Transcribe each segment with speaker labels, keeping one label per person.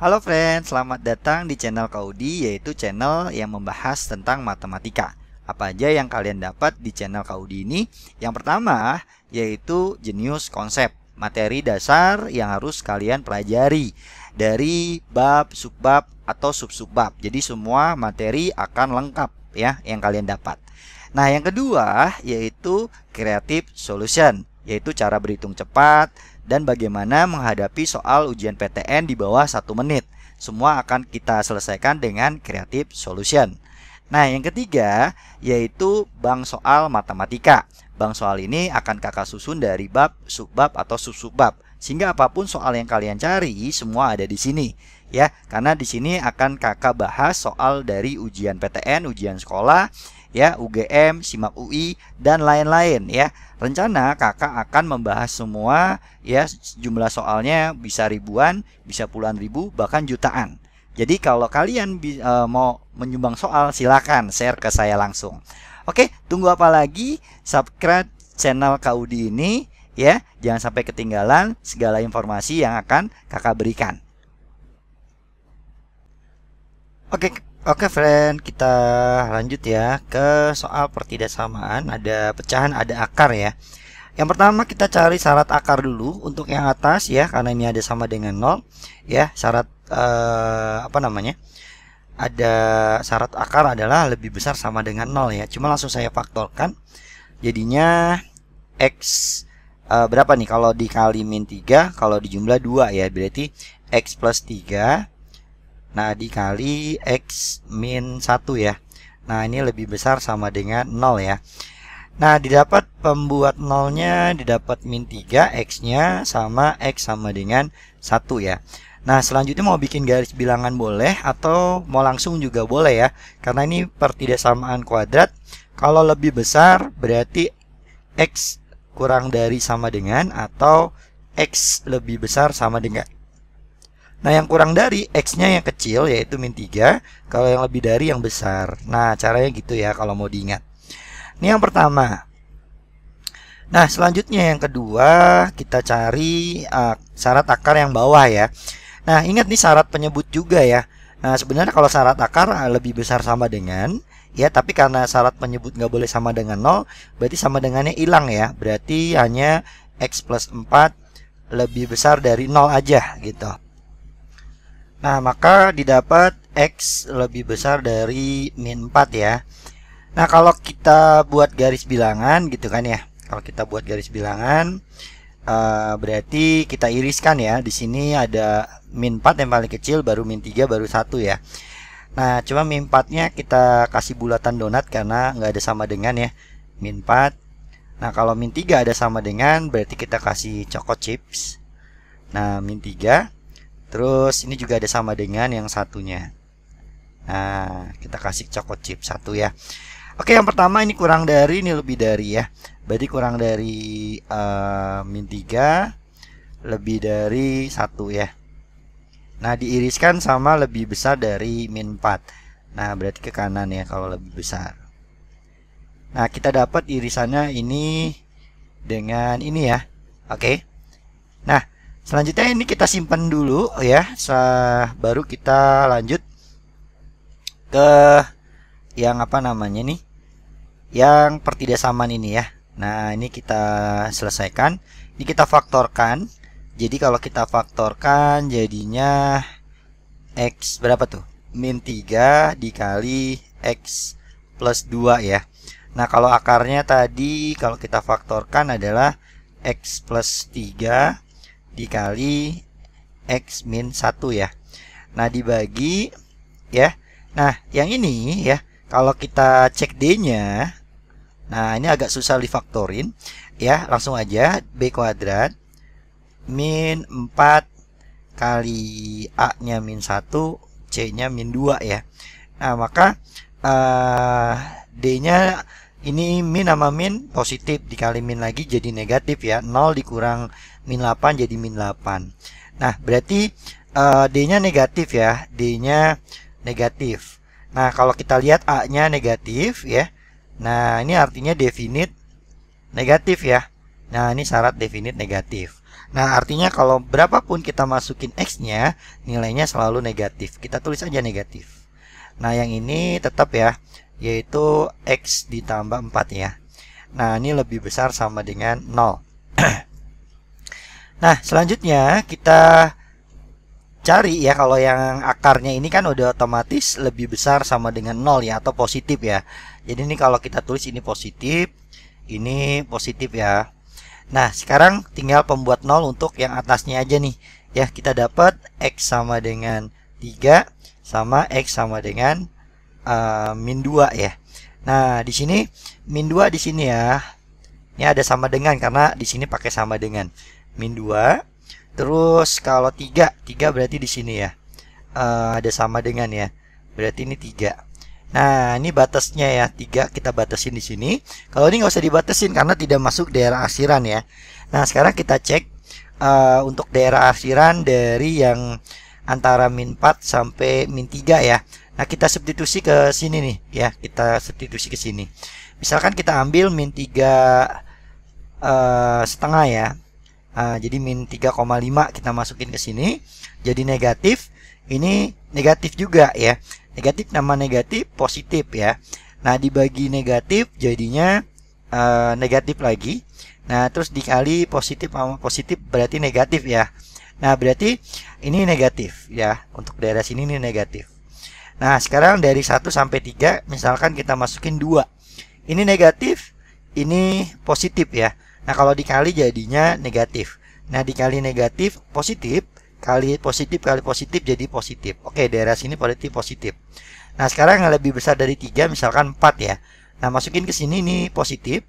Speaker 1: Halo friends, selamat datang di channel Kaudi, yaitu channel yang membahas tentang matematika. Apa aja yang kalian dapat di channel Kaudi ini? Yang pertama, yaitu jenius konsep, materi dasar yang harus kalian pelajari dari bab, subbab, atau sub-subbab. Jadi semua materi akan lengkap ya yang kalian dapat. Nah, yang kedua yaitu creative solution, yaitu cara berhitung cepat dan bagaimana menghadapi soal ujian PTN di bawah 1 menit. Semua akan kita selesaikan dengan creative solution. Nah, yang ketiga yaitu bank soal matematika. Bank soal ini akan kakak susun dari bab, subbab, atau sub-subbab. Sehingga apapun soal yang kalian cari, semua ada di sini. Ya, karena di sini akan kakak bahas soal dari ujian PTN, ujian sekolah, ya, UGM, SIMAK UI, dan lain-lain ya. Rencana kakak akan membahas semua ya, jumlah soalnya bisa ribuan, bisa puluhan ribu, bahkan jutaan. Jadi kalau kalian mau menyumbang soal, silakan share ke saya langsung. Oke, tunggu apa lagi? Subscribe channel Kaudi ini ya, jangan sampai ketinggalan segala informasi yang akan kakak berikan. Oke friend, kita lanjut ya ke soal pertidaksamaan. Ada pecahan, ada akar ya. Yang pertama kita cari syarat akar dulu untuk yang atas ya, karena ini ada sama dengan 0 ya. Syarat ada syarat akar adalah lebih besar sama dengan 0 ya. Cuma langsung saya faktorkan. Jadinya X berapa nih kalau dikali min 3, kalau dijumlah 2 ya, berarti X plus 3. Nah, dikali X min 1 ya. Nah, ini lebih besar sama dengan 0 ya. Nah, didapat pembuat 0-nya, didapat min 3, X-nya sama X sama dengan 1 ya. Nah, selanjutnya mau bikin garis bilangan boleh, atau mau langsung juga boleh ya. Karena ini pertidaksamaan kuadrat. Kalau lebih besar berarti X kurang dari sama dengan, atau X lebih besar sama dengan. Nah, yang kurang dari X-nya yang kecil yaitu min 3, kalau yang lebih dari yang besar. Nah, caranya gitu ya kalau mau diingat. Ini yang pertama. Nah, selanjutnya yang kedua, kita cari syarat akar yang bawah ya. Nah, ingat nih syarat penyebut juga ya. Nah, sebenarnya kalau syarat akar lebih besar sama dengan ya, tapi karena syarat penyebut nggak boleh sama dengan 0, berarti sama dengannya hilang ya. Berarti hanya X plus 4 lebih besar dari 0 aja gitu. Nah, maka didapat X lebih besar dari min 4 ya. Nah, kalau kita buat garis bilangan gitu kan ya. Kalau kita buat garis bilangan berarti kita iriskan ya. Di sini ada min 4 yang paling kecil, baru min 3, baru 1 ya. Nah, cuma min 4-nya kita kasih bulatan donat karena nggak ada sama dengan ya. Min 4. Nah, kalau min 3 ada sama dengan, berarti kita kasih choco chips. Nah, min 3. Terus ini juga ada sama dengan yang satunya. Nah, kita kasih choco chip 1 ya. Oke, yang pertama ini kurang dari, ini lebih dari ya. Berarti kurang dari min 3 lebih dari 1 ya. Nah, diiriskan sama lebih besar dari min 4. Nah, berarti ke kanan ya kalau lebih besar. Nah, kita dapat irisannya ini dengan ini ya. Oke. Nah, selanjutnya ini kita simpan dulu ya, baru kita lanjut ke yang nih, yang pertidaksamaan ini ya. Nah, ini kita selesaikan. Ini kita faktorkan. Jadi kalau kita faktorkan jadinya X berapa tuh? Min 3 dikali X plus 2 ya. Nah, kalau akarnya tadi kalau kita faktorkan adalah X plus 3 dikali X min 1 ya. Nah, dibagi ya. Nah, yang ini ya, kalau kita cek D-nya, nah ini agak susah difaktorin ya. Langsung aja B kuadrat min 4 kali A-nya min 1, C-nya min 2 ya. Nah, maka D-nya ini min sama min positif, dikali min lagi jadi negatif ya. 0 dikurang min 8 jadi min 8. Nah, berarti D-nya negatif ya. D-nya negatif. Nah, kalau kita lihat A-nya negatif ya. Nah, ini artinya definite negatif ya. Nah, ini syarat definite negatif. Nah, artinya kalau berapapun kita masukin X-nya, nilainya selalu negatif. Kita tulis aja negatif. Nah, yang ini tetap ya, yaitu X ditambah 4 ya. Nah, ini lebih besar sama dengan 0. Nah, selanjutnya kita cari ya, kalau yang akarnya ini kan udah otomatis lebih besar sama dengan 0 ya, atau positif ya. Jadi ini kalau kita tulis ini positif ya. Nah, sekarang tinggal pembuat 0 untuk yang atasnya aja nih. Ya, kita dapat X sama dengan 3 sama X sama dengan min 2 ya. Nah, di sini min 2 di sini ya. Ini ada sama dengan karena di sini pakai sama dengan. Min 2. Terus kalau 3 berarti di sini ya. Ada sama dengan ya. Berarti ini 3. Nah, ini batasnya ya, 3 kita batasin di sini. Kalau ini nggak usah dibatasin karena tidak masuk daerah arsiran ya. Nah, sekarang kita cek untuk daerah arsiran dari yang antara min 4 sampai min 3 ya. Nah, kita substitusi ke sini nih ya. Kita substitusi ke sini. Misalkan kita ambil min 3 setengah ya. Jadi min 3,5 kita masukin ke sini. Jadi negatif. Ini negatif juga ya. Negatif nama negatif positif ya. Nah, dibagi negatif jadinya negatif lagi. Nah, terus dikali positif sama positif berarti negatif ya. Nah, berarti ini negatif ya. Untuk daerah sini ini negatif. Nah, sekarang dari 1 sampai 3 misalkan kita masukin 2. Ini negatif, ini positif ya. Nah, kalau dikali jadinya negatif. Nah, dikali negatif positif, kali positif jadi positif. Oke, daerah sini positif. Nah, sekarang yang lebih besar dari 3 misalkan 4 ya. Nah, masukin ke sini ini positif.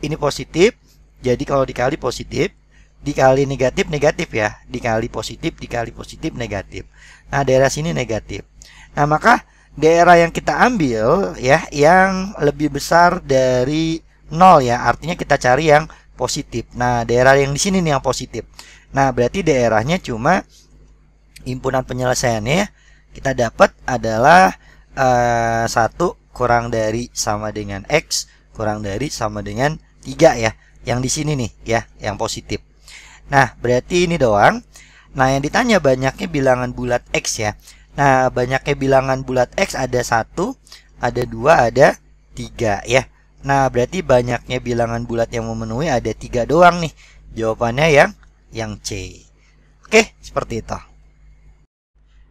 Speaker 1: Ini positif. Jadi kalau dikali positif, dikali negatif ya. Dikali positif negatif. Nah, daerah sini negatif. Nah, maka daerah yang kita ambil ya yang lebih besar dari 0 ya. Artinya kita cari yang positif. Nah, daerah yang di sini nih yang positif. Nah, berarti daerahnya cuma himpunan penyelesaiannya ya, kita dapat adalah 1 kurang dari sama dengan X kurang dari sama dengan 3 ya. Yang di sini nih ya, yang positif. Nah, berarti ini doang. Nah, yang ditanya banyaknya bilangan bulat X ya. Nah, banyaknya bilangan bulat X ada 1, ada 2, ada 3 ya. Nah, berarti banyaknya bilangan bulat yang memenuhi ada 3 doang nih. Jawabannya yang C. Oke, seperti itu.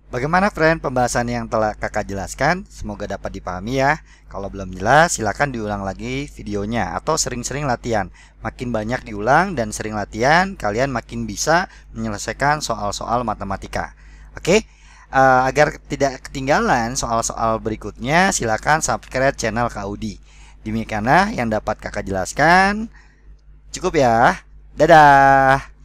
Speaker 1: Bagaimana friend pembahasan yang telah kakak jelaskan? Semoga dapat dipahami ya. Kalau belum jelas silakan diulang lagi videonya atau sering-sering latihan. Makin banyak diulang dan sering latihan, kalian makin bisa menyelesaikan soal-soal matematika. Oke, agar tidak ketinggalan soal-soal berikutnya, silakan subscribe channel Kak Udi. Demikianlah yang dapat kakak jelaskan. Cukup ya. Dadah.